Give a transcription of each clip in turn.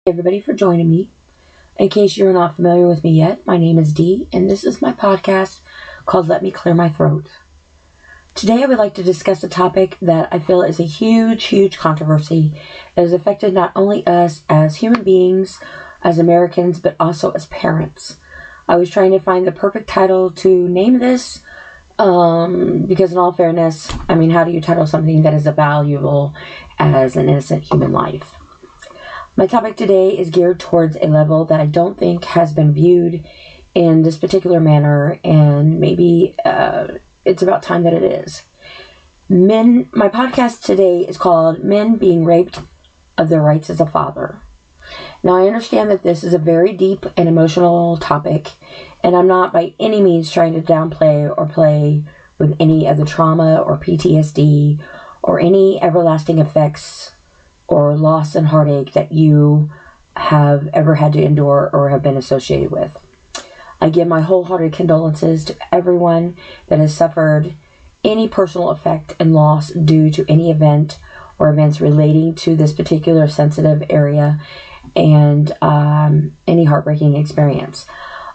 Everybody for joining me. In case you're not familiar with me yet, my name is Dee, and this is my podcast called Let Me Clear My Throat. Today I would like to discuss a topic that I feel is a huge controversy that has affected not only us as human beings, as Americans, but also as parents. I was trying to find the perfect title to name this, because in all fairness, how do you title something that is as valuable as an innocent human life? My topic today is geared towards a level that I don't think has been viewed in this particular manner, and maybe it's about time that it is. My podcast today is called Men Being Raped of Their Rights as a Father. Now, I understand that this is a very deep and emotional topic, and I'm not by any means trying to downplay or play with any of the trauma or PTSD or any everlasting effects or loss and heartache that you have ever had to endure or have been associated with. I give my wholehearted condolences to everyone that has suffered any personal effect and loss due to any event or events relating to this particular sensitive area and any heartbreaking experience.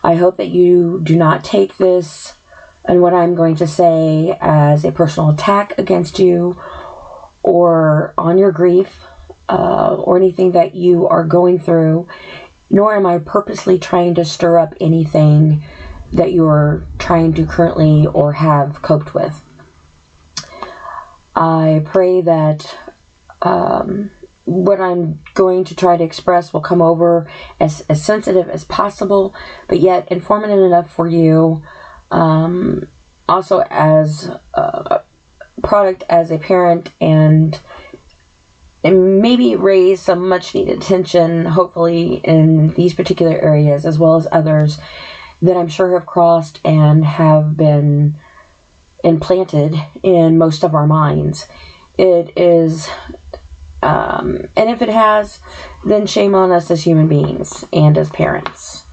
I hope that you do not take this and what I'm going to say as a personal attack against you or on your grief, or anything that you are going through, nor am I purposely trying to stir up anything that you're trying to currently or have coped with. I pray that what I'm going to try to express will come over as sensitive as possible, but yet informative enough for you, also as a product as a parent, and maybe raise some much needed attention, hopefully, in these particular areas, as well as others that I'm sure have crossed and have been implanted in most of our minds. It is, and if it has, then shame on us as human beings and as parents.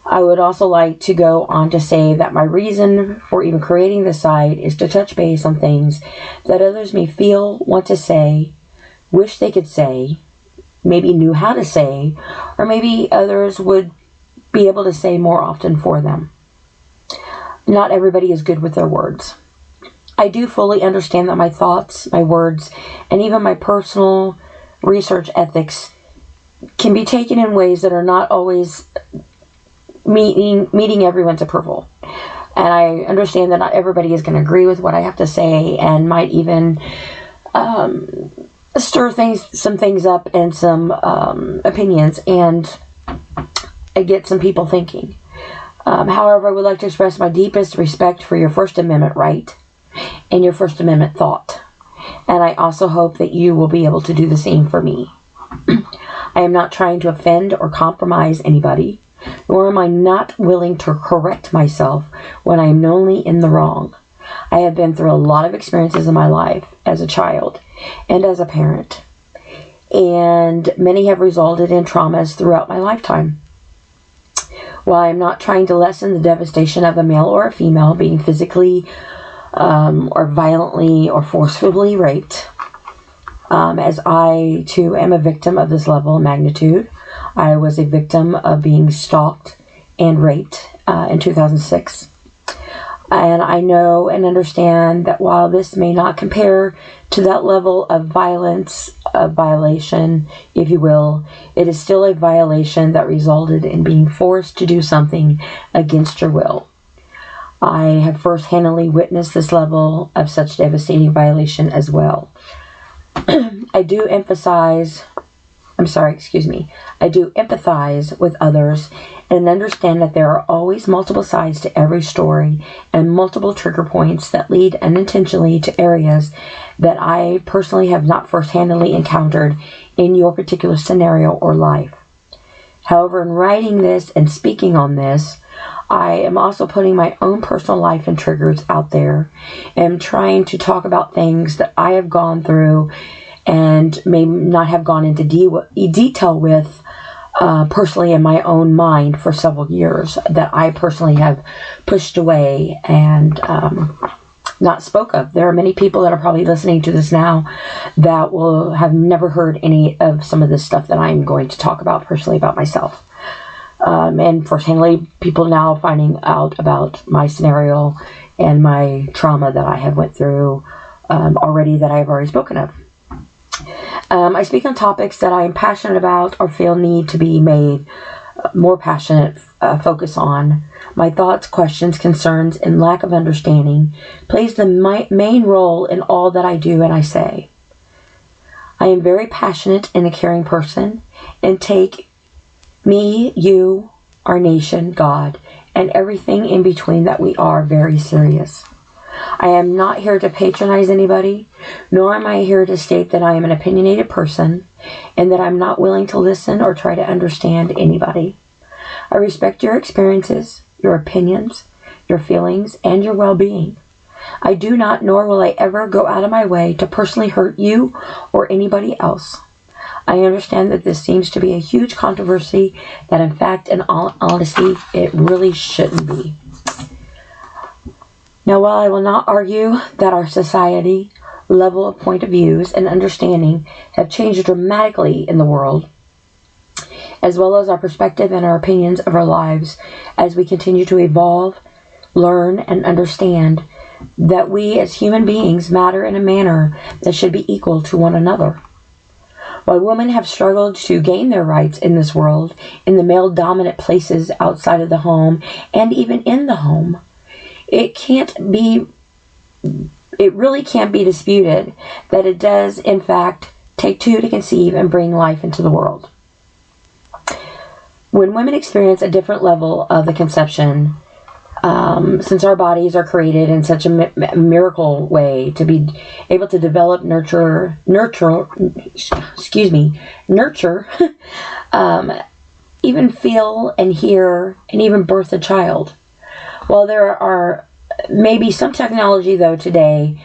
I would also like to go on to say that my reason for even creating this site is to touch base on things that others may feel, want to say, wish they could say, maybe knew how to say, or maybe others would be able to say more often for them. Not everybody is good with their words. I do fully understand that my thoughts, my words, and even my personal research ethics can be taken in ways that are not always meeting everyone's approval. And I understand that not everybody is going to agree with what I have to say and might even stir some things up and some opinions, and get some people thinking. However, I would like to express my deepest respect for your First Amendment right and your First Amendment thought. And I also hope that you will be able to do the same for me. I am not trying to offend or compromise anybody, nor am I not willing to correct myself when I am knowingly in the wrong. I have been through a lot of experiences in my life as a child and as a parent, and many have resulted in traumas throughout my lifetime. While I'm not trying to lessen the devastation of a male or a female being physically or violently or forcefully raped, as I too am a victim of this level of magnitude. I was a victim of being stalked and raped in 2006. And I know and understand that while this may not compare to that level of violence, of violation, if you will, it is still a violation that resulted in being forced to do something against your will. I have firsthand witnessed this level of such devastating violation as well. I do empathize with others and understand that there are always multiple sides to every story and multiple trigger points that lead unintentionally to areas that I personally have not first-handedly encountered in your particular scenario or life. However, in writing this and speaking on this, I am also putting my own personal life and triggers out there and trying to talk about things that I have gone through and may not have gone into detail with personally in my own mind for several years, that I personally have pushed away and not spoke of. There are many people that are probably listening to this now that will have never heard any of some of this stuff that I'm going to talk about personally about myself. And firsthand, people now finding out about my scenario and my trauma that I have went through already that I've already spoken of. I speak on topics that I am passionate about or feel need to be made more passionate focus on. My thoughts, questions, concerns, and lack of understanding plays the main role in all that I do and I say. I am very passionate and a caring person and take me, you, our nation, God, and everything in between that we are very serious. I am not here to patronize anybody, nor am I here to state that I am an opinionated person and that I'm not willing to listen or try to understand anybody. I respect your experiences, your opinions, your feelings, and your well-being. I do not, nor will I ever go out of my way to personally hurt you or anybody else. I understand that this seems to be a huge controversy that in fact, in all honesty, it really shouldn't be. Now, while I will not argue that our society, level of point of views, and understanding have changed dramatically in the world, as well as our perspective and our opinions of our lives as we continue to evolve, learn, and understand that we as human beings matter in a manner that should be equal to one another. While women have struggled to gain their rights in this world, in the male-dominant places outside of the home, and even in the home, it really can't be disputed that it does, in fact, take two to conceive and bring life into the world. When women experience a different level of the conception, since our bodies are created in such a miracle way to be able to develop, nurture, even feel and hear and even birth a child. While there are maybe some technology, though, today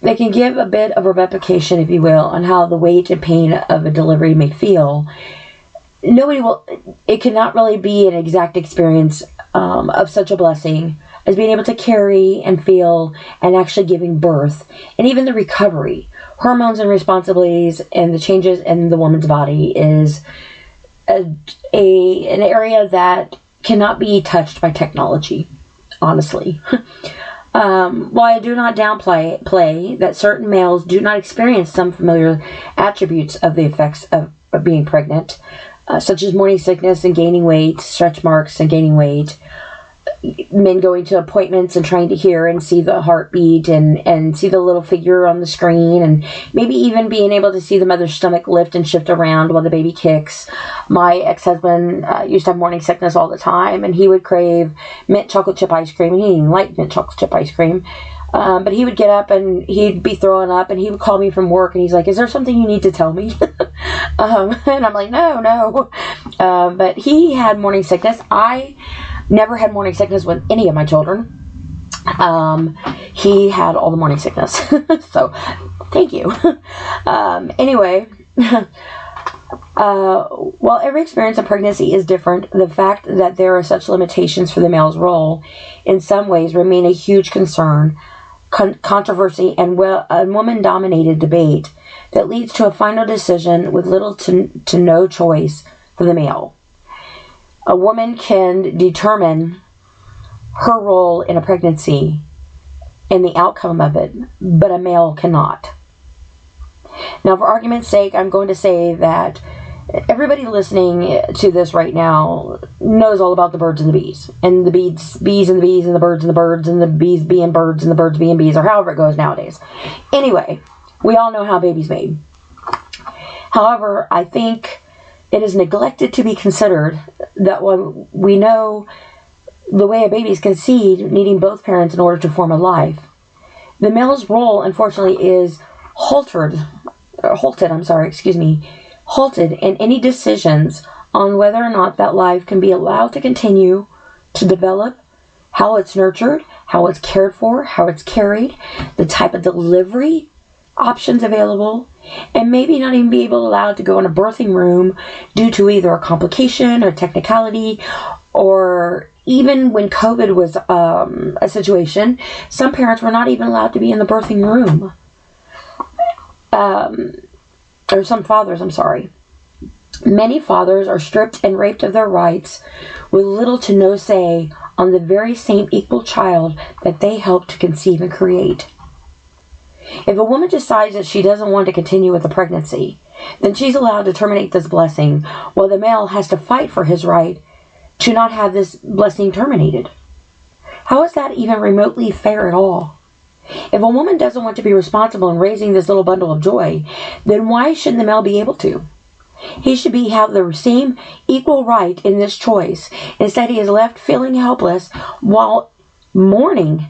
that can give a bit of a replication, if you will, on how the weight and pain of a delivery may feel, it cannot really be an exact experience of such a blessing as being able to carry and feel and actually giving birth, and even the recovery, hormones and responsibilities, and the changes in the woman's body is an area that cannot be touched by technology, honestly. While I do not downplay that certain males do not experience some familiar attributes of the effects of being pregnant, such as morning sickness and gaining weight, stretch marks and gaining weight, men going to appointments and trying to hear and see the heartbeat and see the little figure on the screen, and maybe even being able to see the mother's stomach lift and shift around while the baby kicks. My ex-husband used to have morning sickness all the time, and he would crave mint chocolate chip ice cream, and he didn't like mint chocolate chip ice cream. But he would get up and he'd be throwing up, and he would call me from work and he's like, "Is there something you need to tell me?" And I'm like, no. But he had morning sickness. I never had morning sickness with any of my children. He had all the morning sickness. So thank you. Anyway, while every experience of pregnancy is different, the fact that there are such limitations for the male's role in some ways remain a huge concern, controversy, and a woman-dominated debate that leads to a final decision with little to no choice for the male. A woman can determine her role in a pregnancy and the outcome of it, but a male cannot. Now, for argument's sake, I'm going to say that everybody listening to this right now knows all about the birds and the bees, and the bees and the bees, and the birds and the birds, and the bees being birds, and the birds being bees, or however it goes nowadays. Anyway, we all know how baby's made. However, I think it is neglected to be considered that when we know the way a baby is conceived, needing both parents in order to form a life, the male's role, unfortunately, is halted in any decisions on whether or not that life can be allowed to continue to develop, how it's nurtured, how it's cared for, how it's carried, the type of delivery options available, and maybe not even be allowed to go in a birthing room due to either a complication or technicality, or even when COVID was a situation, some parents were not even allowed to be in the birthing room. Or some fathers, I'm sorry. Many fathers are stripped and raped of their rights with little to no say on the very same equal child that they helped to conceive and create. If a woman decides that she doesn't want to continue with the pregnancy, then she's allowed to terminate this blessing, while the male has to fight for his right to not have this blessing terminated. How is that even remotely fair at all? If a woman doesn't want to be responsible in raising this little bundle of joy, then why shouldn't the male be able to? He should have the same equal right in this choice. Instead, he is left feeling helpless while mourning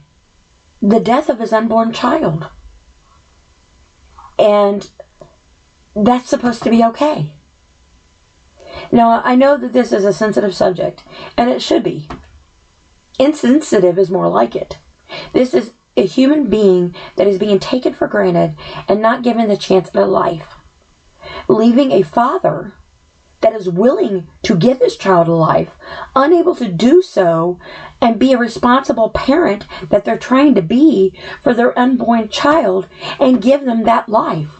the death of his unborn child. And that's supposed to be okay. Now, I know that this is a sensitive subject, and it should be. Insensitive is more like it. This is a human being that is being taken for granted and not given the chance at a life. Leaving a father that is willing to give his child a life, unable to do so and be a responsible parent that they're trying to be for their unborn child and give them that life.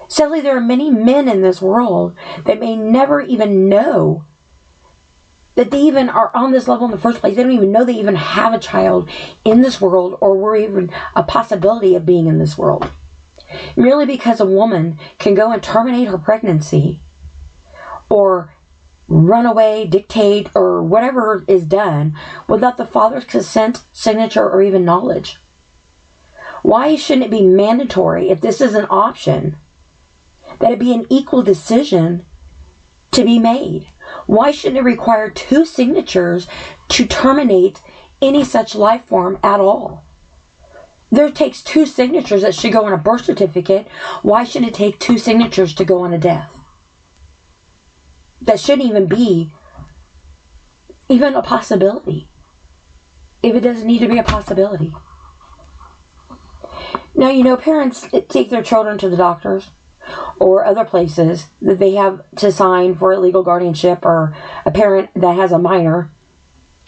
Sadly, there are many men in this world that may never even know that they even are on this level in the first place. They don't even know they even have a child in this world or were even a possibility of being in this world. Merely because a woman can go and terminate her pregnancy or run away, dictate, or whatever is done without the father's consent, signature, or even knowledge. Why shouldn't it be mandatory, if this is an option, that it be an equal decision to be made? Why shouldn't it require 2 signatures to terminate any such life form at all? There takes 2 signatures that should go on a birth certificate. Why shouldn't it take 2 signatures to go on a death? That shouldn't even be even a possibility, if it doesn't need to be a possibility. Now, parents take their children to the doctors or other places that they have to sign for a legal guardianship, or a parent that has a minor.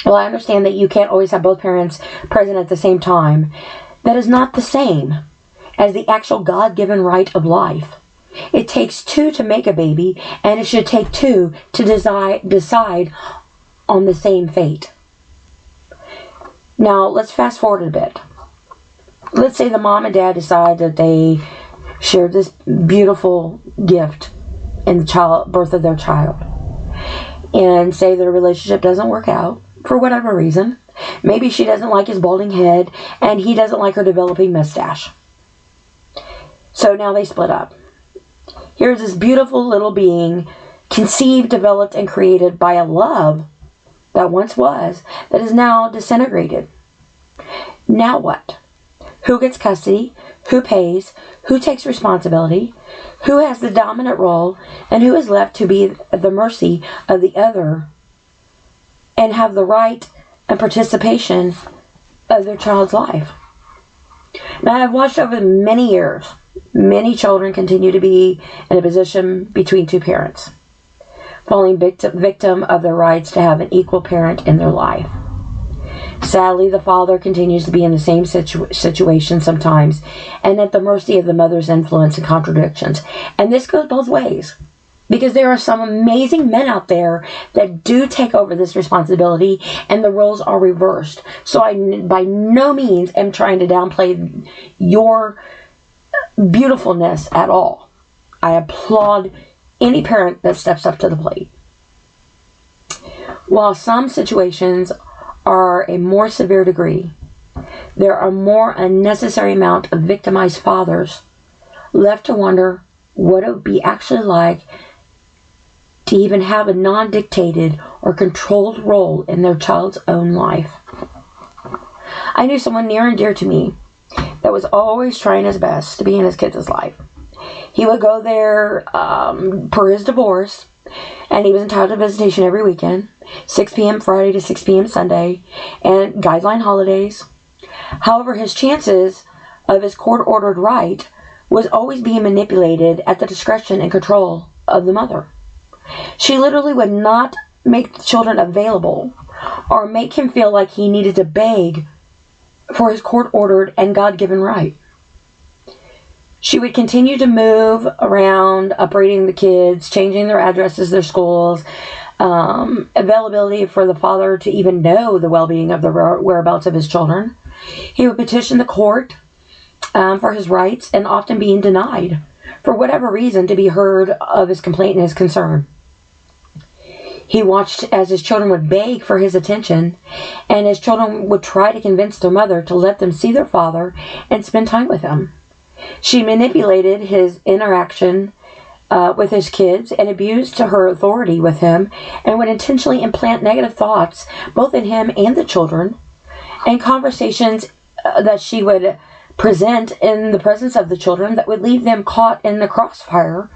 Well, I understand that you can't always have both parents present at the same time. That is not the same as the actual God-given right of life. It takes 2 to make a baby, and it should take 2 to decide on the same fate. Now, let's fast forward a bit. Let's say the mom and dad decide that they shared this beautiful gift in the birth of their child, and say their relationship doesn't work out for whatever reason. Maybe she doesn't like his balding head, and he doesn't like her developing mustache. So now they split up. Here's this beautiful little being, conceived, developed, and created by a love that once was, that is now disintegrated. Now what? Who gets custody? Who pays? Who takes responsibility? Who has the dominant role? And who is left to be at the mercy of the other and have the right and participation of their child's life? Now, I've watched over many years, many children continue to be in a position between 2 parents, falling victim of their rights to have an equal parent in their life. Sadly, the father continues to be in the same situation sometimes, and at the mercy of the mother's influence and contradictions. And this goes both ways, because there are some amazing men out there that do take over this responsibility, and the roles are reversed. So I by no means am trying to downplay your beautifulness at all. I applaud any parent that steps up to the plate. While some situations are a more severe degree, there are more unnecessary amount of victimized fathers left to wonder what it would be actually like to even have a non-dictated or controlled role in their child's own life. I knew someone near and dear to me that was always trying his best to be in his kids' life. He would go there per his divorce, and he was entitled to visitation every weekend, 6 p.m. Friday to 6 p.m. Sunday, and guideline holidays. However, his chances of his court-ordered right was always being manipulated at the discretion and control of the mother. She literally would not make the children available or make him feel like he needed to beg for his court-ordered and God-given right. She would continue to move around, upbraiding the kids, changing their addresses, their schools, availability for the father to even know the well-being of the whereabouts of his children. He would petition the court for his rights, and often being denied, for whatever reason, to be heard of his complaint and his concern. He watched as his children would beg for his attention, and his children would try to convince their mother to let them see their father and spend time with him. She manipulated his interaction with his kids and abused her authority with him, and would intentionally implant negative thoughts both in him and the children, and conversations that she would present in the presence of the children that would leave them caught in the crossfire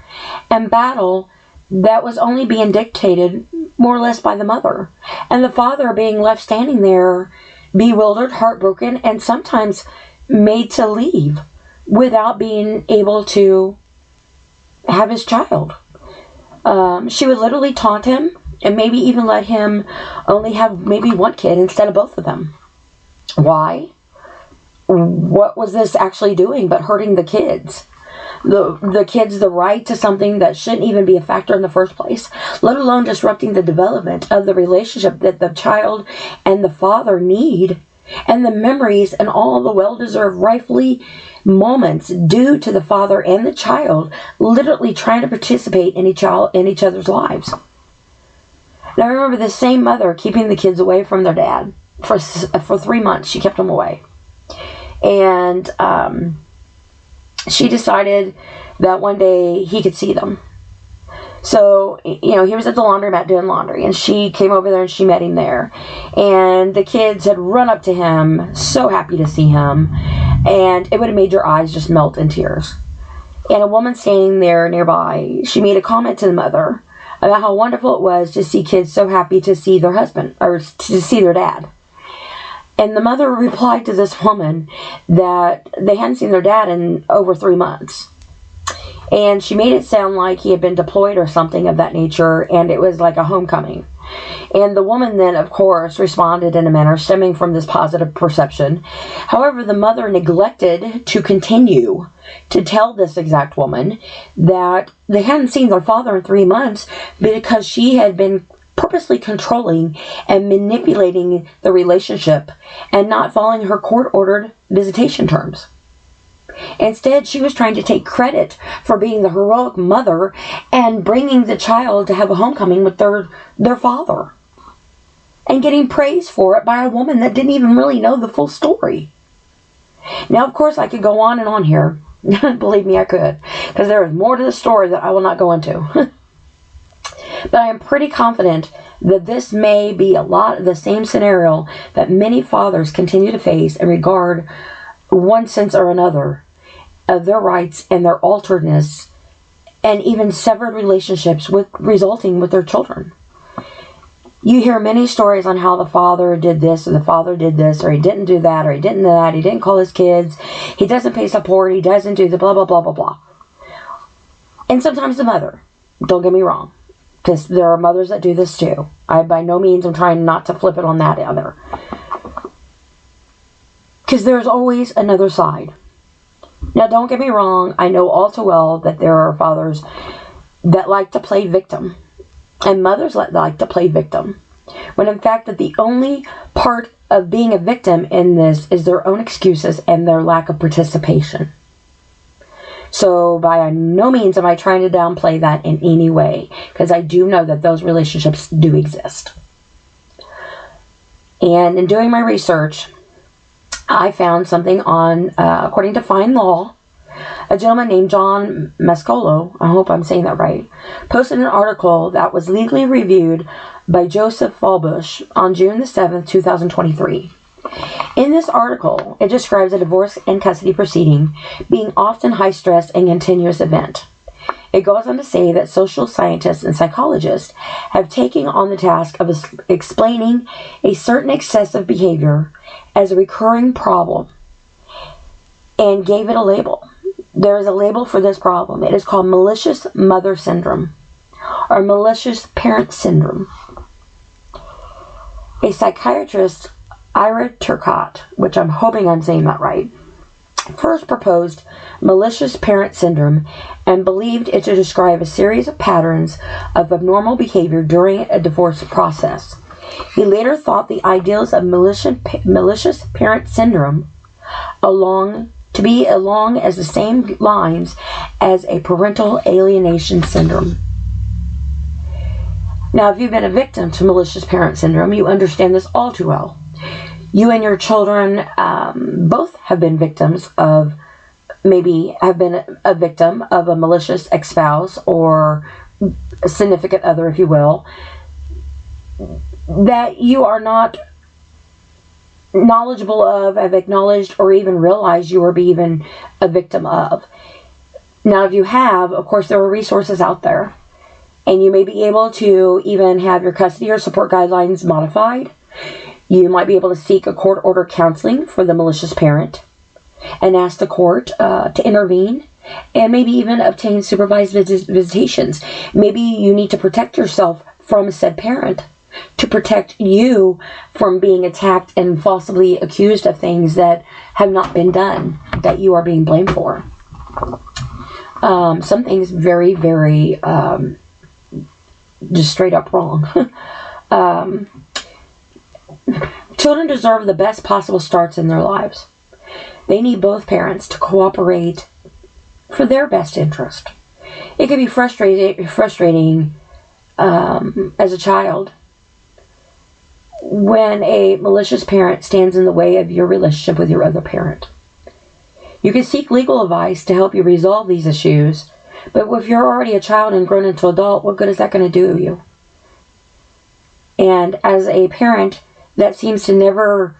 and battle that was only being dictated more or less by the mother, and the father being left standing there bewildered, heartbroken, and sometimes made to leave without being able to have his child. She would literally taunt him and maybe even let him only have maybe one kid instead of both of them. Why? What was this actually doing but hurting the kids? The kids the right to something that shouldn't even be a factor in the first place, let alone disrupting the development of the relationship that the child and the father need, and the memories and all the well-deserved rightfully moments due to the father and the child literally trying to participate in each other's lives. Now, I remember the same mother keeping the kids away from their dad for 3 months. She kept them away, and she decided that one day he could see them. So, he was at the laundromat doing laundry, and she came over there and she met him there. And the kids had run up to him, so happy to see him, and it would have made your eyes just melt in tears. And a woman standing there nearby, she made a comment to the mother about how wonderful it was to see kids so happy to see their husband, or to see their dad. And the mother replied to this woman that they hadn't seen their dad in over 3 months. And she made it sound like he had been deployed or something of that nature, and it was like a homecoming. And the woman then, of course, responded in a manner stemming from this positive perception. However, the mother neglected to continue to tell this exact woman that they hadn't seen their father in 3 months because she had been purposely controlling and manipulating the relationship and not following her court-ordered visitation terms. Instead, she was trying to take credit for being the heroic mother and bringing the child to have a homecoming with their father, and getting praise for it by a woman that didn't even really know the full story. Now, of course, I could go on and on here. Believe me, I could, because there is more to the story that I will not go into. But I am pretty confident that this may be a lot of the same scenario that many fathers continue to face in regard one sense or another of their rights and their alteredness, and even severed relationships resulting with their children. You hear many stories on how the father did this, or the father did this, or he didn't do that, or he didn't do that, he didn't call his kids, he doesn't pay support, he doesn't do the blah, blah, blah, blah, blah. And sometimes the mother. Don't get me wrong, because there are mothers that do this too. I by no means am trying not to flip it on that either. Because there's always another side. Now, don't get me wrong, I know all too well that there are fathers that like to play victim, and mothers that like to play victim, when in fact that the only part of being a victim in this is their own excuses and their lack of participation. So by no means am I trying to downplay that in any way, because I do know that those relationships do exist. And in doing my research, I found something on, according to Fine Law, a gentleman named John Mascolo, I hope I'm saying that right, posted an article that was legally reviewed by Joseph Fallbush on June the 7th, 2023. In this article, it describes a divorce and custody proceeding being often high-stress and continuous event. It goes on to say that social scientists and psychologists have taken on the task of explaining a certain excessive behavior as a recurring problem and gave it a label. There is a label for this problem. It is called malicious mother syndrome, or malicious parent syndrome. A psychiatrist, Ira Turcotte, which I'm hoping I'm saying that right, first proposed malicious parent syndrome and believed it to describe a series of patterns of abnormal behavior during a divorce process. He later thought the ideals of malicious parent syndrome along as the same lines as a parental alienation syndrome. Now, if you've been a victim to malicious parent syndrome, you understand this all too well. You and your children both have been victims of, maybe have been a victim of a malicious ex-spouse or a significant other, if you will, that you are not knowledgeable of, have acknowledged, or even realized you were even a victim of. Now, if you have, of course, there are resources out there, and you may be able to even have your custody or support guidelines modified. You might be able to seek a court-ordered counseling for the malicious parent and ask the court to intervene, and maybe even obtain supervised visitations. Maybe you need to protect yourself from said parent, to protect you from being attacked and falsely accused of things that have not been done, that you are being blamed for. Some things very, very just straight up wrong. Children deserve the best possible starts in their lives. They need both parents to cooperate for their best interest. It can be frustrating as a child when a malicious parent stands in the way of your relationship with your other parent. You can seek legal advice to help you resolve these issues, but if you're already a child and grown into adult, what good is that going to do you? And as a parent that seems to never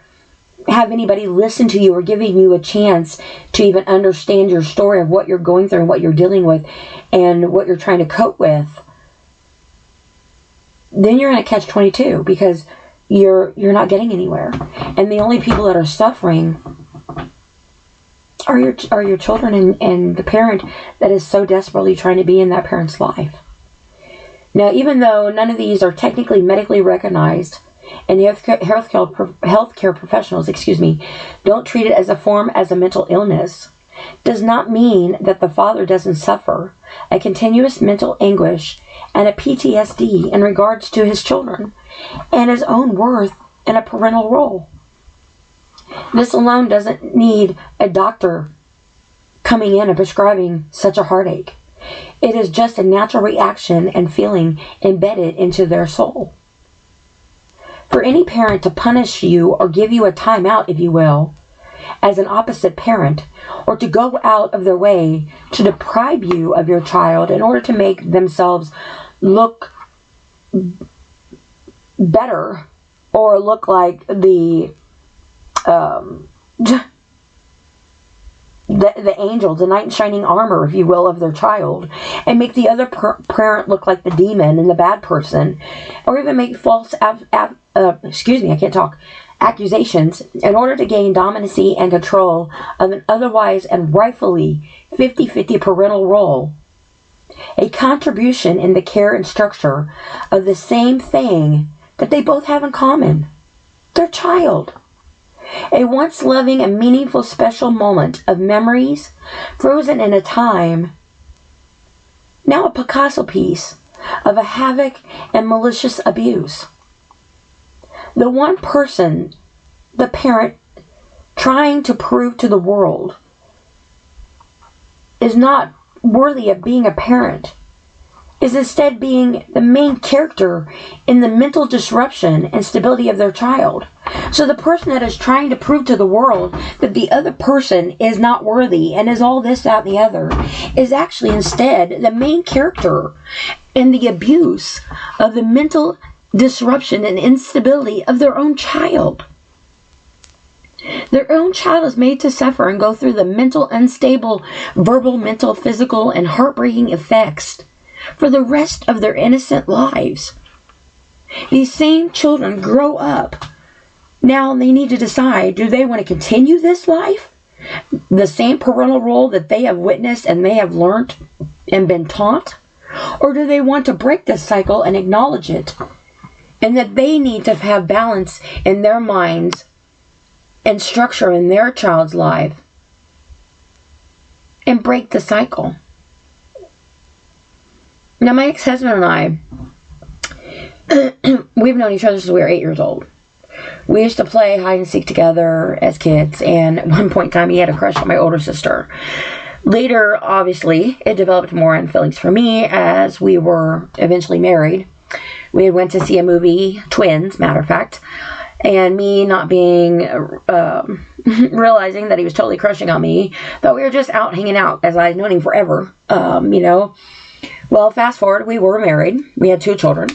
have anybody listen to you or giving you a chance to even understand your story of what you're going through and what you're dealing with and what you're trying to cope with, then you're in a catch-22 because you're not getting anywhere. And the only people that are suffering are your children and the parent that is so desperately trying to be in that parent's life. Now, even though none of these are technically medically recognized, and healthcare professionals, don't treat it as a form as a mental illness, does not mean that the father doesn't suffer a continuous mental anguish and a PTSD in regards to his children and his own worth in a parental role. This alone doesn't need a doctor coming in and prescribing such a heartache. It is just a natural reaction and feeling embedded into their soul. For any parent to punish you or give you a timeout, if you will, as an opposite parent, or to go out of their way to deprive you of your child in order to make themselves look better or look like the angel, the knight in shining armor, if you will, of their child, and make the other parent look like the demon and the bad person, or even make false accusations in order to gain dominancy and control of an otherwise and rightfully 50-50 parental role, a contribution in the care and structure of the same thing that they both have in common, their child. A once loving and meaningful special moment of memories frozen in a time, now a Picasso piece of a havoc and malicious abuse. The one person, the parent, trying to prove to the world is not worthy of being a parent, is instead being the main character in the mental disruption and stability of their child. So the person that is trying to prove to the world that the other person is not worthy and is all this, that, and the other is actually instead the main character in the abuse of the mental disruption and instability of their own child. Their own child is made to suffer and go through the mental unstable, verbal, mental, physical, and heartbreaking effects for the rest of their innocent lives. These same children grow up. Now they need to decide, do they want to continue this life? The same parental role that they have witnessed and they have learned and been taught? Or do they want to break this cycle and acknowledge it and that they need to have balance in their minds and structure in their child's life and break the cycle. Now, my ex-husband and I, we've known each other since we were 8 years old. We used to play hide and seek together as kids, and at one point in time he had a crush on my older sister. Later, obviously, it developed more feelings for me as we were eventually married. We went to see a movie, Twins, matter of fact, and me not being, realizing that he was totally crushing on me, thought we were just out hanging out, as I had known him forever, Well, fast forward, we were married. We had 2 children.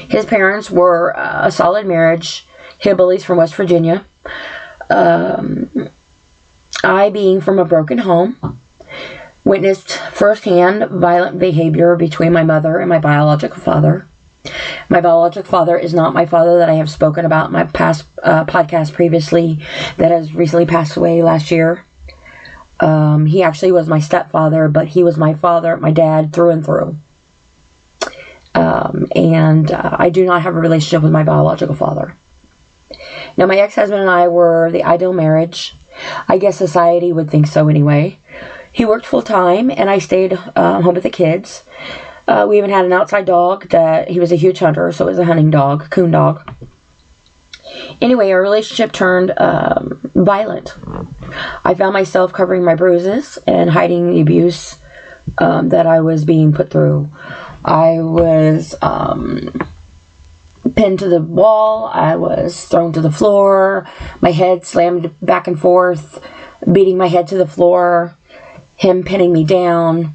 His parents were a solid marriage, hillbillies from West Virginia. I, being from a broken home, witnessed firsthand violent behavior between my mother and my biological father. My biological father is not my father that I have spoken about in my past podcast previously, that has recently passed away last year. He actually was my stepfather, but he was my father, my dad, through and through. I do not have a relationship with my biological father. Now, my ex-husband and I were the ideal marriage. I guess society would think so anyway. He worked full-time, and I stayed home with the kids. We even had an outside dog that he was a huge hunter, so it was a hunting dog, coon dog. Anyway, our relationship turned violent. I found myself covering my bruises and hiding the abuse that I was being put through. I was pinned to the wall. I was thrown to the floor. My head slammed back and forth, beating my head to the floor, him pinning me down.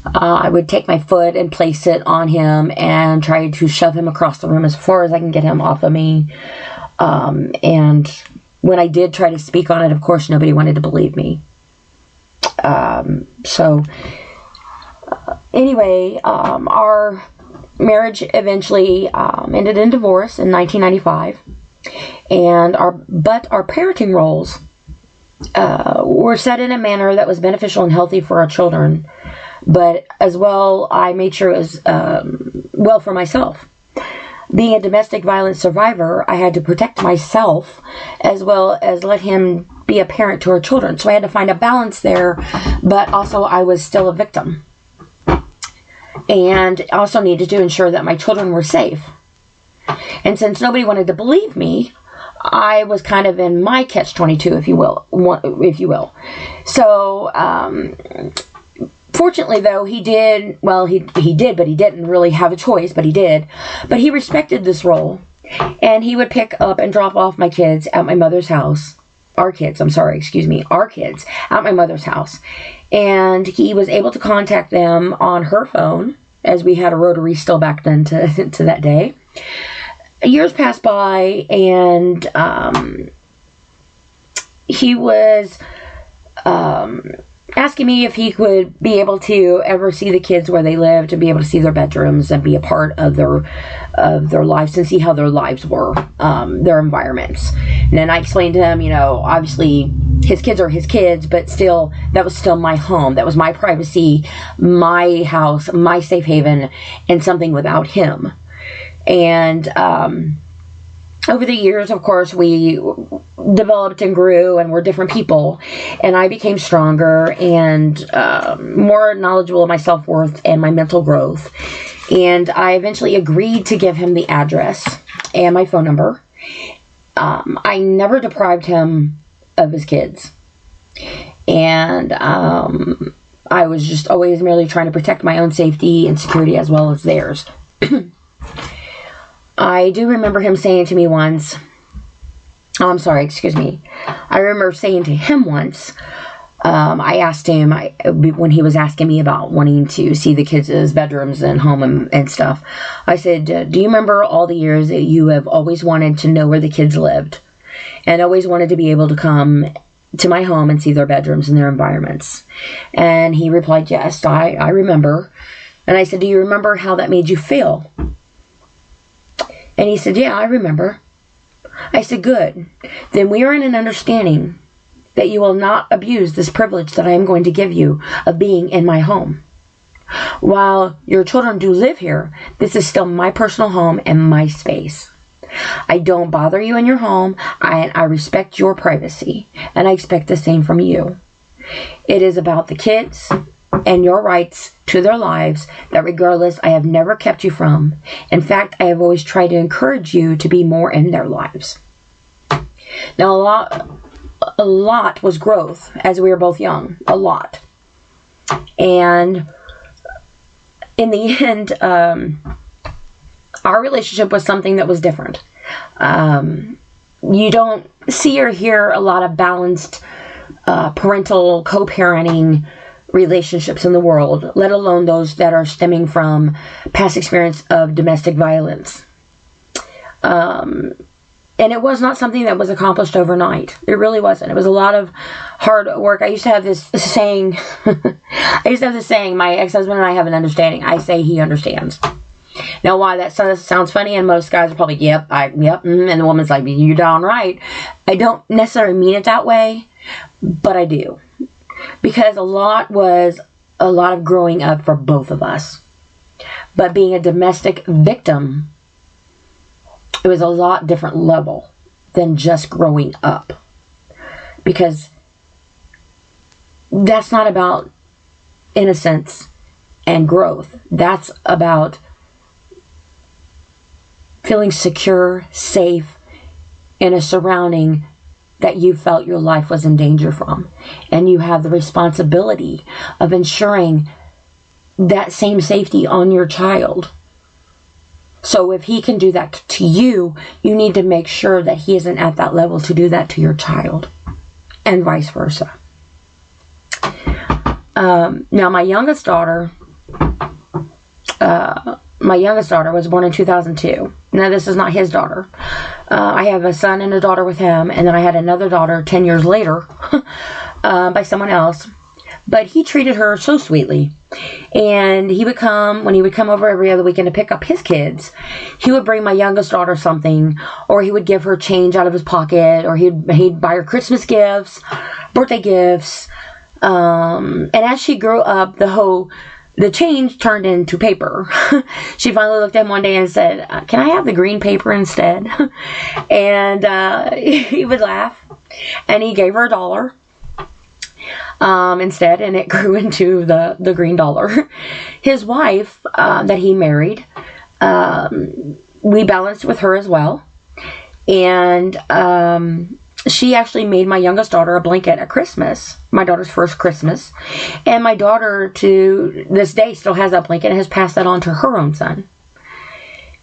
I would take my foot and place it on him and try to shove him across the room as far as I can get him off of me. And when I did try to speak on it, of course, nobody wanted to believe me. Anyway, our marriage eventually ended in divorce in 1995, and our parenting roles were set in a manner that was beneficial and healthy for our children, but as well, I made sure it was well for myself. Being a domestic violence survivor, I had to protect myself as well as let him be a parent to our children. So I had to find a balance there, but also I was still a victim. And also needed to ensure that my children were safe. And since nobody wanted to believe me, I was kind of in my catch-22, if you will. So, fortunately, though, he did, but he didn't really have a choice, but he did. But he respected this role, and he would pick up and drop off my kids at my mother's house. Our kids at my mother's house. And he was able to contact them on her phone, as we had a rotary still back then to that day. Years passed by, and he was asking me if he could be able to ever see the kids where they lived, to be able to see their bedrooms and be a part of their lives and see how their lives were, their environments. And then I explained to him, obviously his kids are his kids, but still, that was still my home. That was my privacy, my house, my safe haven, and something without him. And over the years, of course, we developed and grew and were different people. And I became stronger and more knowledgeable of my self-worth and my mental growth. And I eventually agreed to give him the address and my phone number. I never deprived him of his kids. And I was just always merely trying to protect my own safety and security as well as theirs. I do remember him saying to me once, I remember saying to him once, I asked him, when he was asking me about wanting to see the kids' bedrooms and home and stuff, I said, do you remember all the years that you have always wanted to know where the kids lived and always wanted to be able to come to my home and see their bedrooms and their environments? And he replied, yes, I remember. And I said, do you remember how that made you feel? And he said, yeah, I remember. I said, good. Then we are in an understanding that you will not abuse this privilege that I am going to give you of being in my home. While your children do live here, this is still my personal home and my space. I don't bother you in your home. I respect your privacy, and I expect the same from you. It is about the kids and your rights to their lives that regardless, I have never kept you from. In fact, I have always tried to encourage you to be more in their lives. Now, a lot was growth as we were both young. A lot. And in the end, our relationship was something that was different. You don't see or hear a lot of balanced parental co-parenting relationships in the world, let alone those that are stemming from past experience of domestic violence. And it was not something that was accomplished overnight. It really wasn't. It was a lot of hard work. I used to have this saying, my ex-husband and I have an understanding. I say he understands. Now, why that sounds funny, and most guys are probably, yep, and the woman's like, you darn right. I don't necessarily mean it that way, but I do. Because a lot of growing up for both of us. But being a domestic victim, it was a lot different level than just growing up. Because that's not about innocence and growth. That's about feeling secure, safe in a surrounding that you felt your life was in danger from. And you have the responsibility of ensuring that same safety on your child. So if he can do that to you, you need to make sure that he isn't at that level to do that to your child. And vice versa. Now my youngest daughter was born in 2002. Now this is not his daughter. I have a son and a daughter with him, and then I had another daughter 10 years later by someone else. But he treated her so sweetly. And when he would come over every other weekend to pick up his kids, he would bring my youngest daughter something, or he would give her change out of his pocket, or he'd buy her Christmas gifts, birthday gifts. And as she grew up, the change turned into paper. She finally looked at him one day and said, can I have the green paper instead? And he would laugh, and he gave her $1 instead, and it grew into the green dollar. His wife that he married, we balanced with her as well, and she actually made my youngest daughter a blanket at Christmas, my daughter's first Christmas, and my daughter to this day still has that blanket and has passed that on to her own son.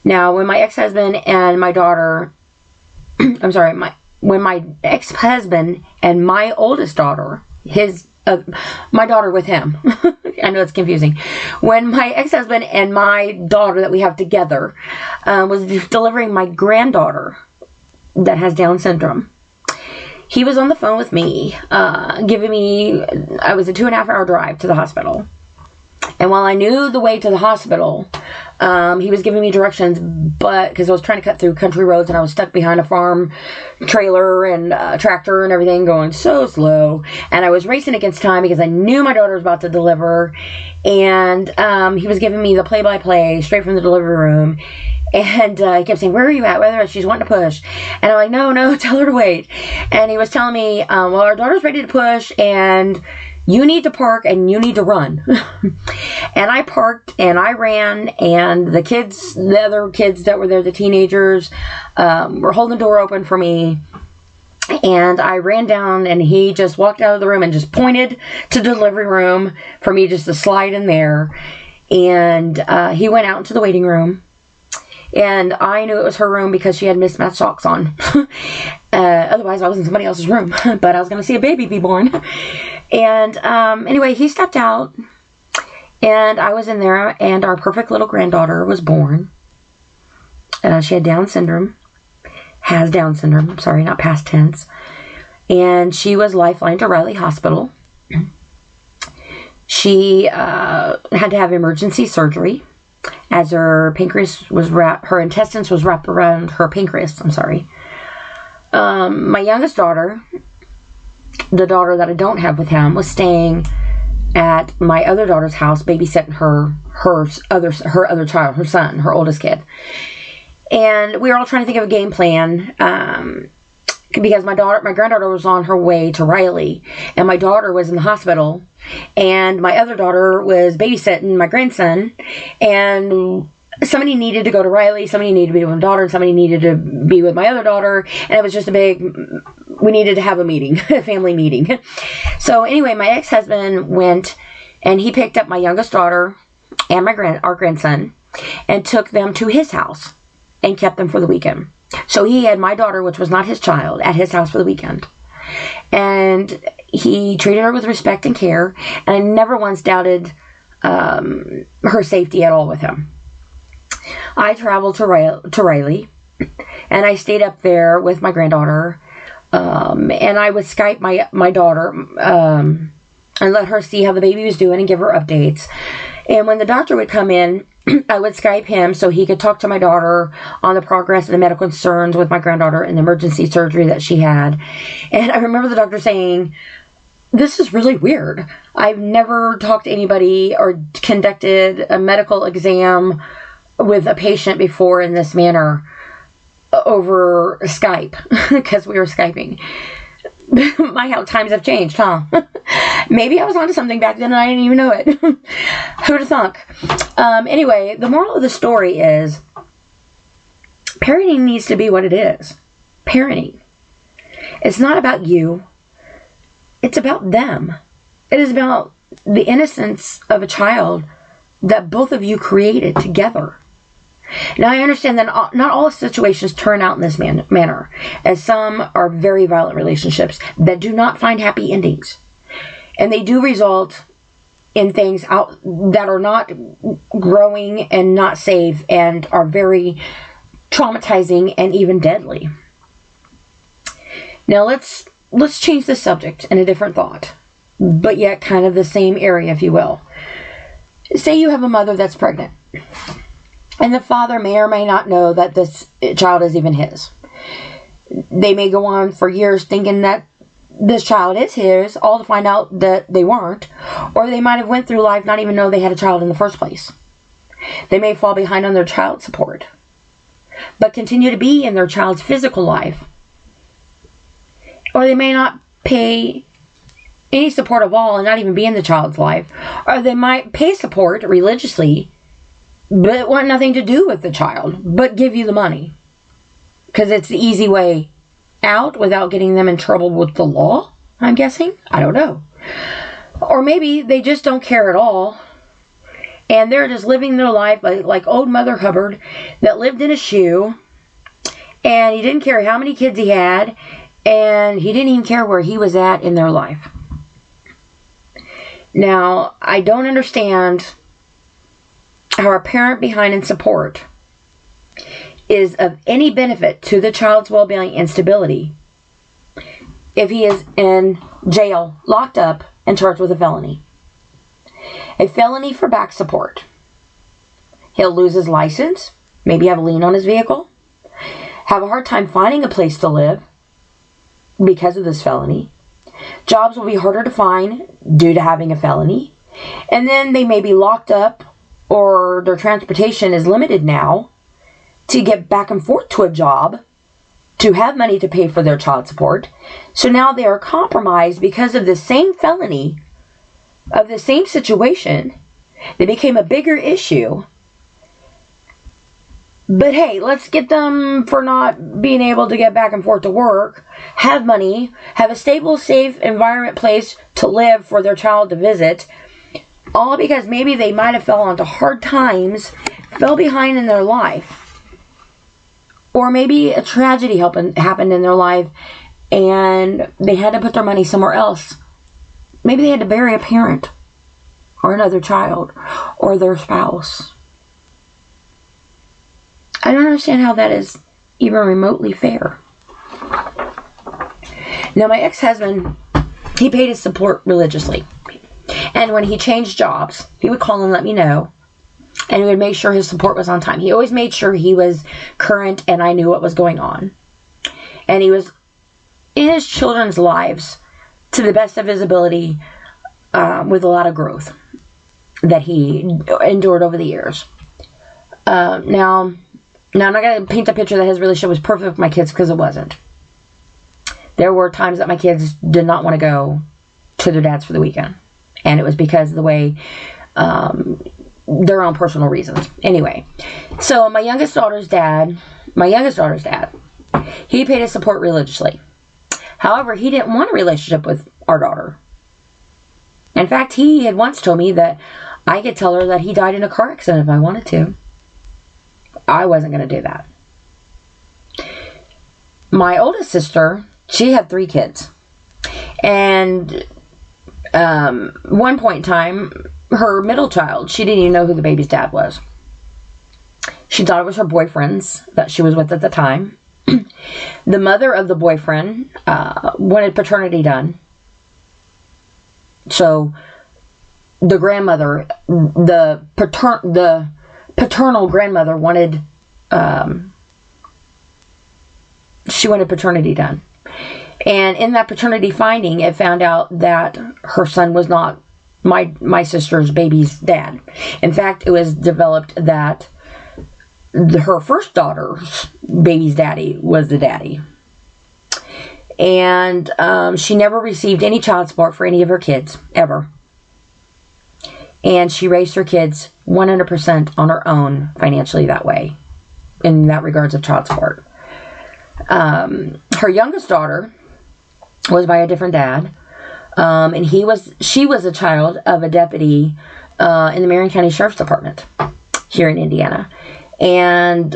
Now, when my ex-husband and my daughter, when my ex-husband and my oldest daughter, my daughter with him, I know it's confusing. When my ex-husband and my daughter that we have together was delivering my granddaughter that has Down syndrome, he was on the phone with me, I was a 2.5-hour drive to the hospital. And while I knew the way to the hospital, he was giving me directions, but because I was trying to cut through country roads and I was stuck behind a farm trailer and tractor and everything going so slow. And I was racing against time because I knew my daughter was about to deliver. And he was giving me the play-by-play straight from the delivery room. And he kept saying, where are you at? She's wanting to push. And I'm like, no, tell her to wait. And he was telling me, well, our daughter's ready to push, and you need to park and you need to run. And I parked and I ran, and the other kids that were there, the teenagers, were holding the door open for me. And I ran down, and he just walked out of the room and just pointed to the delivery room for me just to slide in there. And he went out into the waiting room. And I knew it was her room because she had mismatched socks on. Otherwise, I was in somebody else's room. But I was going to see a baby be born. And anyway, he stepped out. And I was in there. And our perfect little granddaughter was born. She had Down syndrome. Has Down syndrome. I'm sorry, not past tense. And she was lifelined to Riley Hospital. She had to have emergency surgery, as her intestines was wrapped around her pancreas. I'm sorry. My youngest daughter, the daughter that I don't have with him, was staying at my other daughter's house babysitting her other child, her son, her oldest kid. And we were all trying to think of a game plan, because my granddaughter was on her way to Riley, and my daughter was in the hospital, and my other daughter was babysitting my grandson, and somebody needed to go to Riley, somebody needed to be with my daughter, and somebody needed to be with my other daughter, and it was just we needed to have a meeting, a family meeting. So anyway, my ex-husband went, and he picked up my youngest daughter and our grandson, and took them to his house, and kept them for the weekend. So he had my daughter, which was not his child, at his house for the weekend. And he treated her with respect and care, and I never once doubted her safety at all with him. I traveled to Riley, and I stayed up there with my granddaughter, and I would Skype my daughter and let her see how the baby was doing and give her updates. And when the doctor would come in, I would Skype him so he could talk to my daughter on the progress of the medical concerns with my granddaughter and the emergency surgery that she had. And I remember the doctor saying, "This is really weird. I've never talked to anybody or conducted a medical exam with a patient before in this manner over Skype," because we were Skyping. My, how times have changed, huh? Maybe I was onto something back then and I didn't even know it. Who'd have thunk? Anyway, the moral of the story is parenting needs to be what it is. Parenting. It's not about you. It's about them. It is about the innocence of a child that both of you created together. Now, I understand that not all situations turn out in this manner, as some are very violent relationships that do not find happy endings. And they do result in things out that are not growing and not safe and are very traumatizing and even deadly. Now, let's change the subject in a different thought, but yet kind of the same area, if you will. Say you have a mother that's pregnant, and the father may or may not know that this child is even his. They may go on for years thinking that this child is his, all to find out that they weren't, or they might have went through life not even know they had a child in the first place. They may fall behind on their child support, but continue to be in their child's physical life. Or they may not pay any support of all and not even be in the child's life. Or they might pay support religiously, but want nothing to do with the child, but give you the money. Because it's the easy way out without getting them in trouble with the law, I'm guessing. I don't know. Or maybe they just don't care at all, and they're just living their life like old Mother Hubbard that lived in a shoe, and he didn't care how many kids he had, and he didn't even care where he was at in their life. Now, I don't understand how a parent behind in support is of any benefit to the child's well-being and stability if he is in jail, locked up, and charged with a felony. A felony for back support. He'll lose his license, maybe have a lien on his vehicle, have a hard time finding a place to live because of this felony. Jobs will be harder to find due to having a felony. And then they may be locked up, or their transportation is limited now to get back and forth to a job to have money to pay for their child support. So now they are compromised because of the same felony of the same situation. They became a bigger issue. But hey, let's get them for not being able to get back and forth to work, have money, have a stable, safe environment place to live for their child to visit, all because maybe they might have fell onto hard times, fell behind in their life. Or maybe a tragedy happened in their life and they had to put their money somewhere else. Maybe they had to bury a parent or another child or their spouse. I don't understand how that is even remotely fair. Now, my ex-husband, he paid his support religiously. And when he changed jobs, he would call and let me know. And he would make sure his support was on time. He always made sure he was current and I knew what was going on. And he was in his children's lives to the best of his ability with a lot of growth that he endured over the years. Now, I'm not going to paint a picture that his relationship was perfect with my kids, because it wasn't. There were times that my kids did not want to go to their dad's for the weekend. And it was because of the way, their own personal reasons. Anyway, so my youngest daughter's dad, he paid his support religiously. However, he didn't want a relationship with our daughter. In fact, he had once told me that I could tell her that he died in a car accident if I wanted to. I wasn't going to do that. My oldest sister, she had 3 kids. And one point in time, her middle child, she didn't even know who the baby's dad was. She thought it was her boyfriend's that she was with at the time. The mother of the boyfriend wanted paternity done. So the grandmother, the paternal grandmother wanted, she wanted paternity done. And in that paternity finding, it found out that her son was not my sister's baby's dad. In fact, it was developed that her first daughter's baby's daddy was the daddy. And she never received any child support for any of her kids, ever. And she raised her kids 100% on her own financially that way, in that regards of child support. Her youngest daughter was by a different dad. And she was a child of a deputy in the Marion County Sheriff's Department here in Indiana. And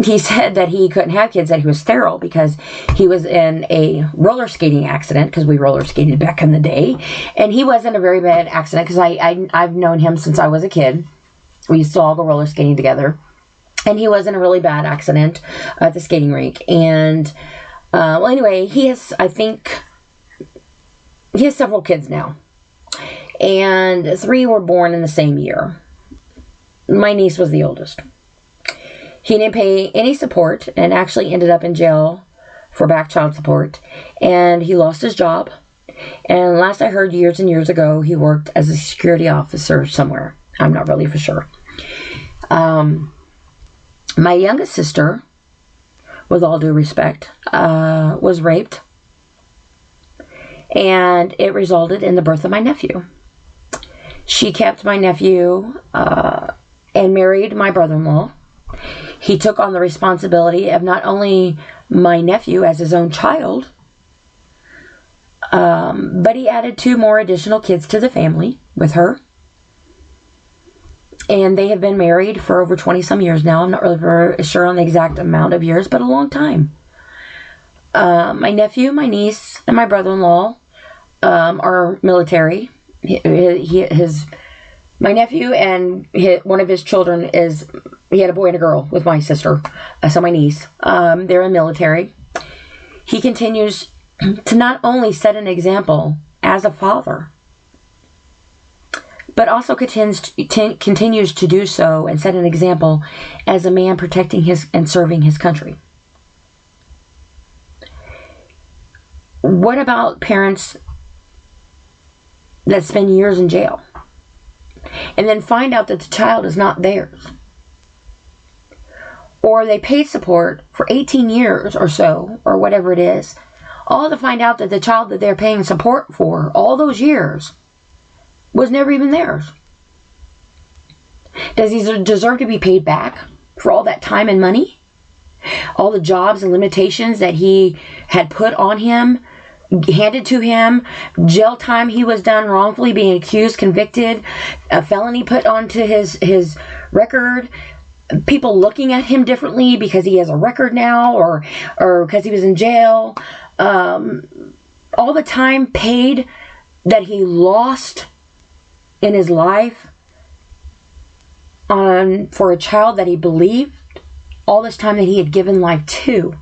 he said that he couldn't have kids, that he was sterile because he was in a roller skating accident, because we roller skated back in the day. And he was in a very bad accident, because I've known him since I was a kid. We used to all go roller skating together. And he was in a really bad accident at the skating rink. And, well, anyway, he has several kids now. And 3 were born in the same year. My niece was the oldest. He didn't pay any support and actually ended up in jail for back child support. And he lost his job. And last I heard, years and years ago, he worked as a security officer somewhere. I'm not really for sure. My youngest sister, with all due respect, was raped. And it resulted in the birth of my nephew. She kept my nephew and married my brother-in-law. He took on the responsibility of not only my nephew as his own child, but he added 2 more additional kids to the family with her. And they have been married for over 20 some years now. I'm not really very sure on the exact amount of years, but a long time. My nephew, my niece, and my brother-in-law are military. My nephew and one of his children he had a boy and a girl with my sister, so my niece. They're in military. He continues to not only set an example as a father, but also continues to do so and set an example as a man protecting and serving his country. What about parents that spend years in jail and then find out that the child is not theirs? Or they paid support for 18 years or so, or whatever it is, all to find out that the child that they're paying support for all those years was never even theirs. Does he deserve to be paid back for all that time and money? All the jobs and limitations that he had put on him, handed to him, jail time he was done wrongfully, being accused, convicted, a felony put onto his record, people looking at him differently because he has a record now, or because he was in jail, all the time paid that he lost in his life for a child that he believed all this time that he had given life to.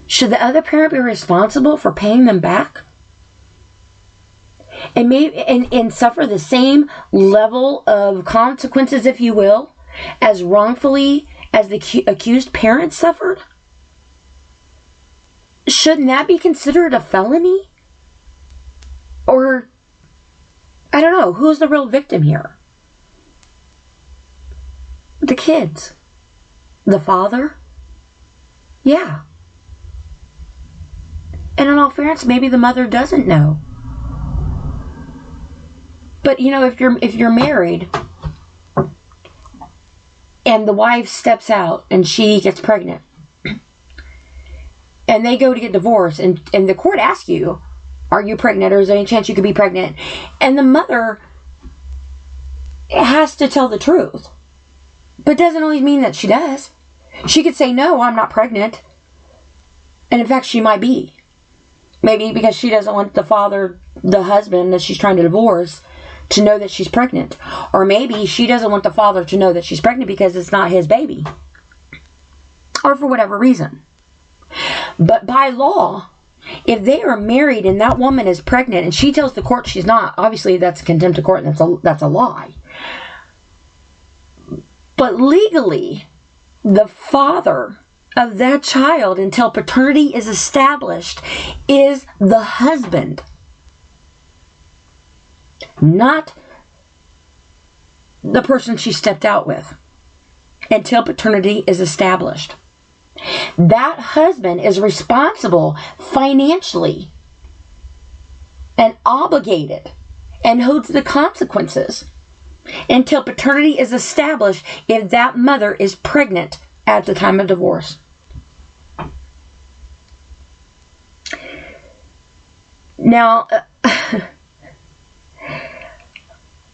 Should the other parent be responsible for paying them back? And maybe and suffer the same level of consequences, if you will, as wrongfully as the accused parent suffered? Shouldn't that be considered a felony? Or, I don't know, who's the real victim here? The kids. The father? Yeah. And in all fairness, maybe the mother doesn't know. But if you're married and the wife steps out and she gets pregnant and they go to get divorced and the court asks you, are you pregnant, or is there any chance you could be pregnant? And the mother has to tell the truth. But doesn't always mean that she does. She could say, no, I'm not pregnant. And in fact, she might be. Maybe because she doesn't want the husband that she's trying to divorce, to know that she's pregnant. Or maybe she doesn't want the father to know that she's pregnant because it's not his baby. Or for whatever reason. But by law, if they are married and that woman is pregnant and she tells the court she's not, obviously that's contempt of court and that's a lie. But legally, the father of that child, until paternity is established, is the husband. Not the person she stepped out with, until paternity is established. That husband is responsible financially and obligated and holds the consequences until paternity is established if that mother is pregnant at the time of divorce. Now, I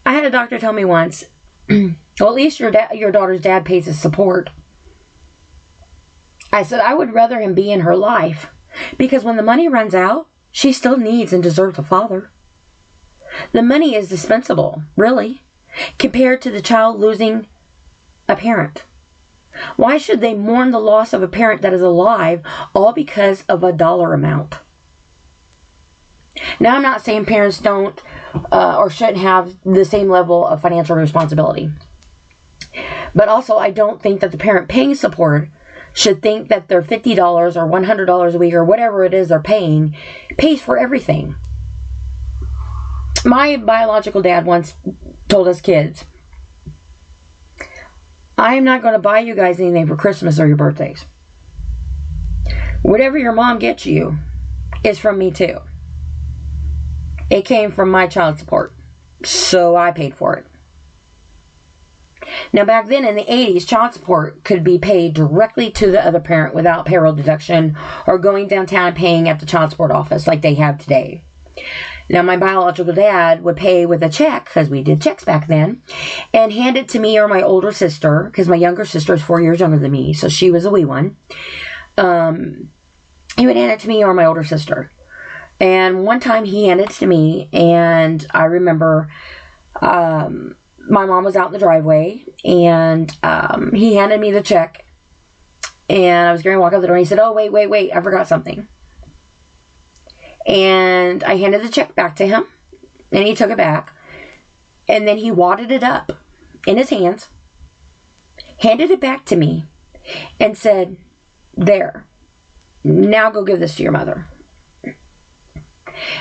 had a doctor tell me once, well, at least your daughter's dad pays his support. I said, I would rather him be in her life, because when the money runs out, she still needs and deserves a father. The money is dispensable, really, compared to the child losing a parent. Why should they mourn the loss of a parent that is alive, all because of a dollar amount? Now, I'm not saying parents don't or shouldn't have the same level of financial responsibility. But also, I don't think that the parent paying support should think that their $50 or $100 a week or whatever it is they're paying pays for everything. My biological dad once told us kids, I am not going to buy you guys anything for Christmas or your birthdays. Whatever your mom gets you is from me too. It came from my child support, so I paid for it. Now, back then in the 80s, child support could be paid directly to the other parent without payroll deduction or going downtown and paying at the child support office like they have today. Now, my biological dad would pay with a check, because we did checks back then, and hand it to me or my older sister, because my younger sister is 4 years younger than me, so she was a wee one. He would hand it to me or my older sister. And one time he handed it to me, and I remember my mom was out in the driveway, and he handed me the check, and I was going to walk out the door, and he said, oh, wait, I forgot something. And I handed the check back to him, and he took it back, and then he wadded it up in his hands, handed it back to me, and said, there, now go give this to your mother.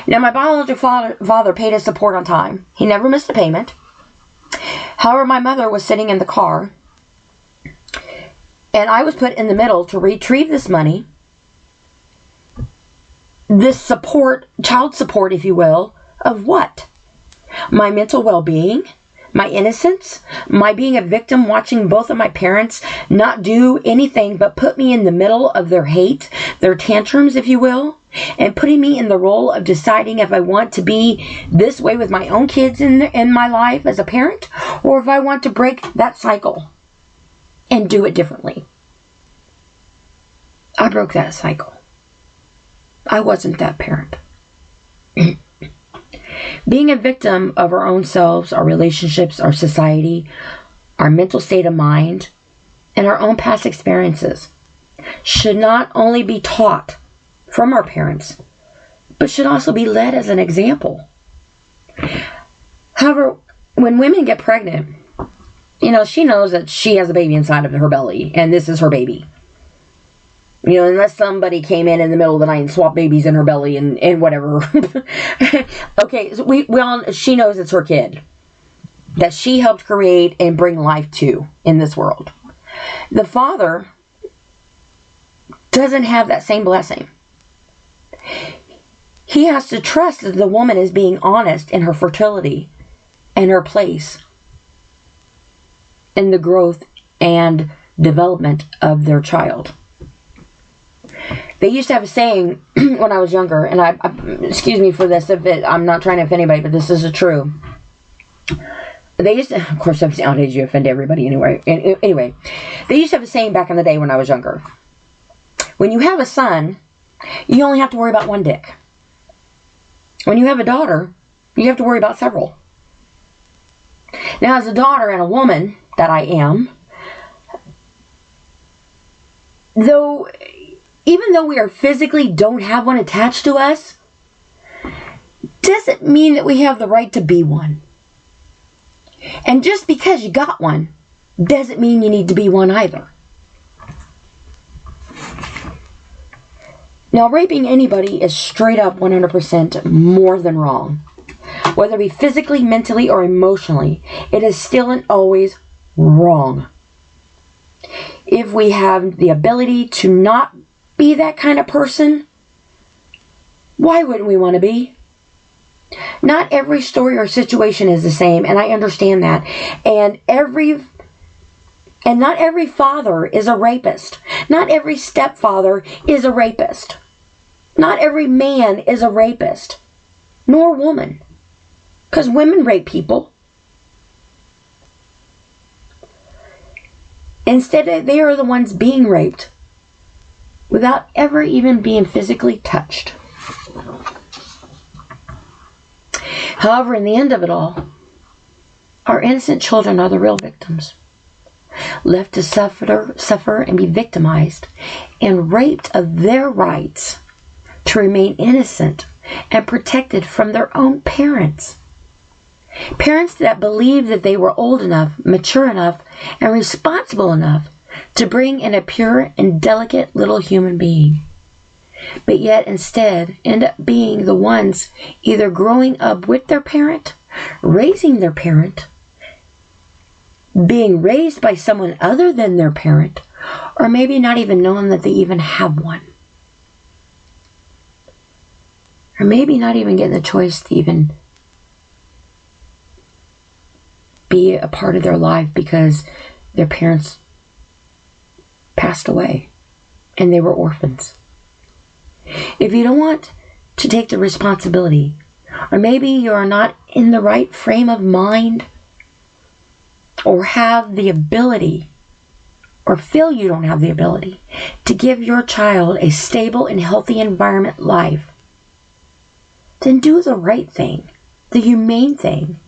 Now, my biological father paid his support on time. He never missed a payment. However, my mother was sitting in the car, and I was put in the middle to retrieve this money, this support, child support, if you will, of what? My mental well-being, my innocence, my being a victim watching both of my parents not do anything but put me in the middle of their hate, their tantrums, if you will, and putting me in the role of deciding if I want to be this way with my own kids in my life as a parent, or if I want to break that cycle and do it differently. I broke that cycle. I wasn't that parent. Being a victim of our own selves, our relationships, our society, our mental state of mind, and our own past experiences should not only be taught from our parents, but should also be led as an example. However, when women get pregnant, she knows that she has a baby inside of her belly, and this is her baby. Unless somebody came in the middle of the night and swapped babies in her belly and whatever. Okay, so she knows it's her kid that she helped create and bring life to in this world. The father doesn't have that same blessing. He has to trust that the woman is being honest in her fertility and her place in the growth and development of their child. They used to have a saying when I was younger, and I excuse me for this if I'm not trying to offend anybody, but this is true. They used to, of course, nowadays you offend everybody anyway. Anyway, they used to have a saying back in the day when I was younger. When you have a son, you only have to worry about one dick. When you have a daughter, you have to worry about several. Now, as a daughter and a woman that I am, even though we are physically don't have one attached to us, doesn't mean that we have the right to be one. And just because you got one, doesn't mean you need to be one either. Now, raping anybody is straight up 100% more than wrong. Whether it be physically, mentally, or emotionally, it is still and always wrong. If we have the ability to not be that kind of person, why wouldn't we want to be? Not every story or situation is the same, and I understand that. And not every father is a rapist. Not every stepfather is a rapist. Not every man is a rapist, nor woman. Because women rape people. Instead, they are the ones being raped without ever even being physically touched. However, in the end of it all, our innocent children are the real victims, left to suffer and be victimized and raped of their rights to remain innocent and protected from their own parents. Parents that believed that they were old enough, mature enough, and responsible enough to bring in a pure and delicate little human being, but yet instead end up being the ones either growing up with their parent, raising their parent, being raised by someone other than their parent, or maybe not even knowing that they even have one. Or maybe not even getting the choice to even be a part of their life because their parents passed away and they were orphans. If you don't want to take the responsibility, or maybe you are not in the right frame of mind, or have the ability, or feel you don't have the ability to give your child a stable and healthy environment life, then do the right thing, the humane thing.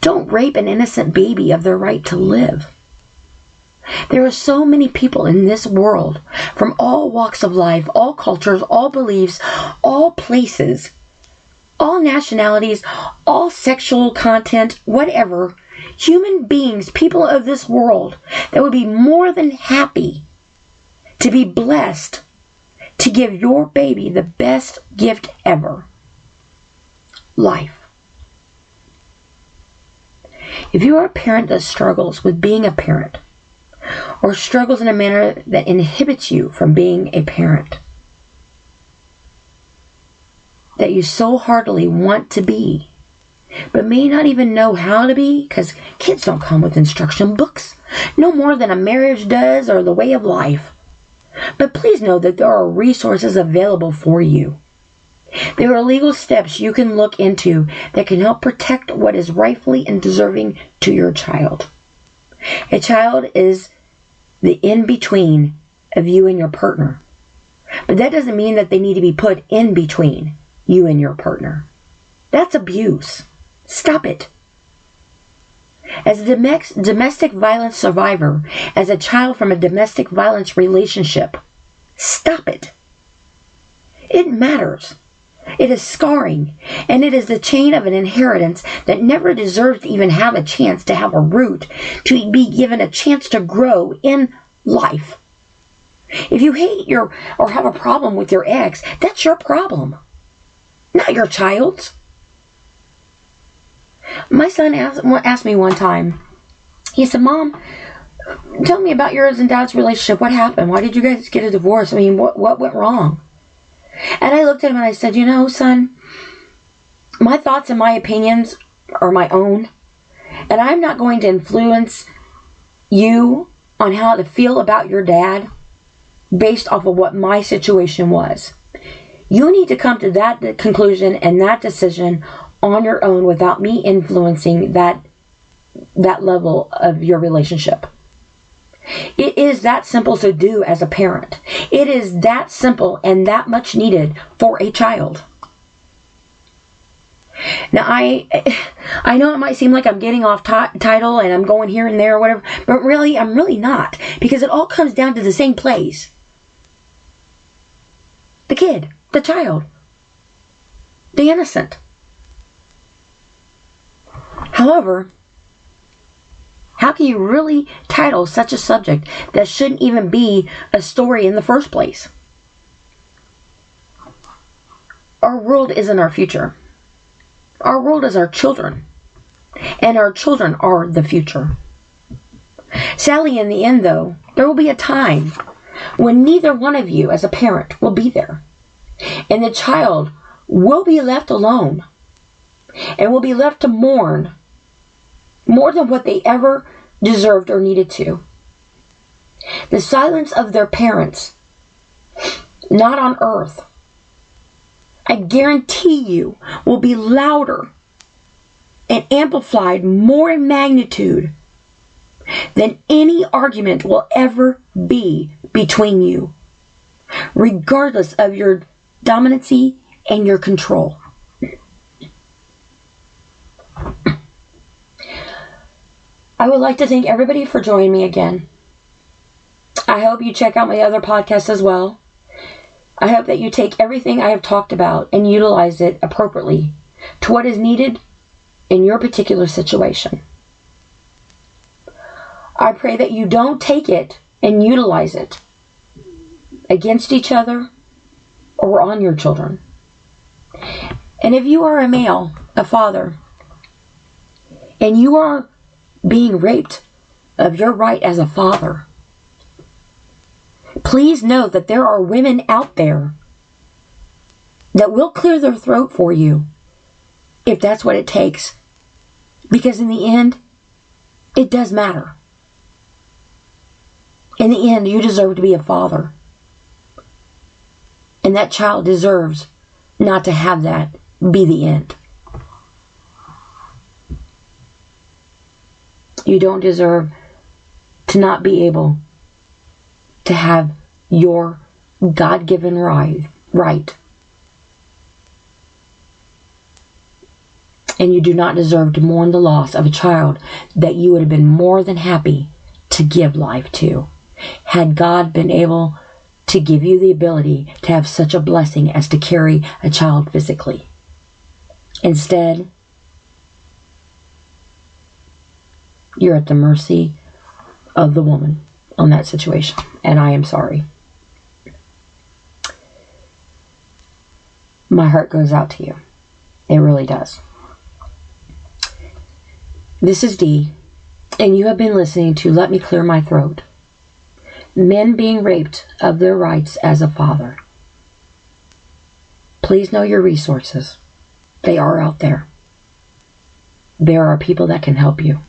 Don't rape an innocent baby of their right to live. There are so many people in this world, from all walks of life, all cultures, all beliefs, all places, all nationalities, all sexual content, whatever, human beings, people of this world, that would be more than happy to be blessed to give your baby the best gift ever: life. If you are a parent that struggles with being a parent, or struggles in a manner that inhibits you from being a parent, that you so heartily want to be, but may not even know how to be, because kids don't come with instruction books, no more than a marriage does or the way of life. But please know that there are resources available for you. There are legal steps you can look into that can help protect what is rightfully and deserving to your child. A child is the in-between of you and your partner. But that doesn't mean that they need to be put in between you and your partner. That's abuse. Stop it. As a domestic violence survivor, as a child from a domestic violence relationship, stop it. It matters. It is scarring, and it is the chain of an inheritance that never deserves to even have a chance to have a root, to be given a chance to grow in life. If you hate or have a problem with your ex, that's your problem, not your child's. My son asked me one time, he said, Mom, tell me about yours and Dad's relationship. What happened? Why did you guys get a divorce? I mean, what went wrong? And I looked at him and I said, son, my thoughts and my opinions are my own. And I'm not going to influence you on how to feel about your dad based off of what my situation was. You need to come to that conclusion and that decision on your own without me influencing that level of your relationship. It is that simple to do as a parent. It is that simple and that much needed for a child. Now, I know it might seem like I'm getting off title and I'm going here and there or whatever, but really, I'm really not, because it all comes down to the same place. The kid, the child, the innocent. However, how can you really title such a subject that shouldn't even be a story in the first place? Our world isn't our future. Our world is our children. And our children are the future. Sadly, in the end, though, there will be a time when neither one of you as a parent will be there. And the child will be left alone. And will be left to mourn more than what they ever deserved or needed to. The silence of their parents, not on earth, I guarantee you, will be louder and amplified more in magnitude than any argument will ever be between you, regardless of your dominancy and your control. I would like to thank everybody for joining me again. I hope you check out my other podcasts as well. I hope that you take everything I have talked about and utilize it appropriately to what is needed in your particular situation. I pray that you don't take it and utilize it against each other or on your children. And if you are a male, a father, and you are being raped of your right as a father, please know that there are women out there that will clear their throat for you if that's what it takes. Because in the end, it does matter. In the end, you deserve to be a father. And that child deserves not to have that be the end. You don't deserve to not be able to have your God-given right. And you do not deserve to mourn the loss of a child that you would have been more than happy to give life to, had God been able to give you the ability to have such a blessing as to carry a child physically. Instead, you're at the mercy of the woman on that situation, and I am sorry. My heart goes out to you. It really does. This is Dee, and you have been listening to Let Me Clear My Throat. Men being raped of their rights as a father. Please know your resources. They are out there. There are people that can help you.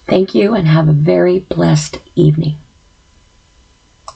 Thank you, and have a very blessed evening.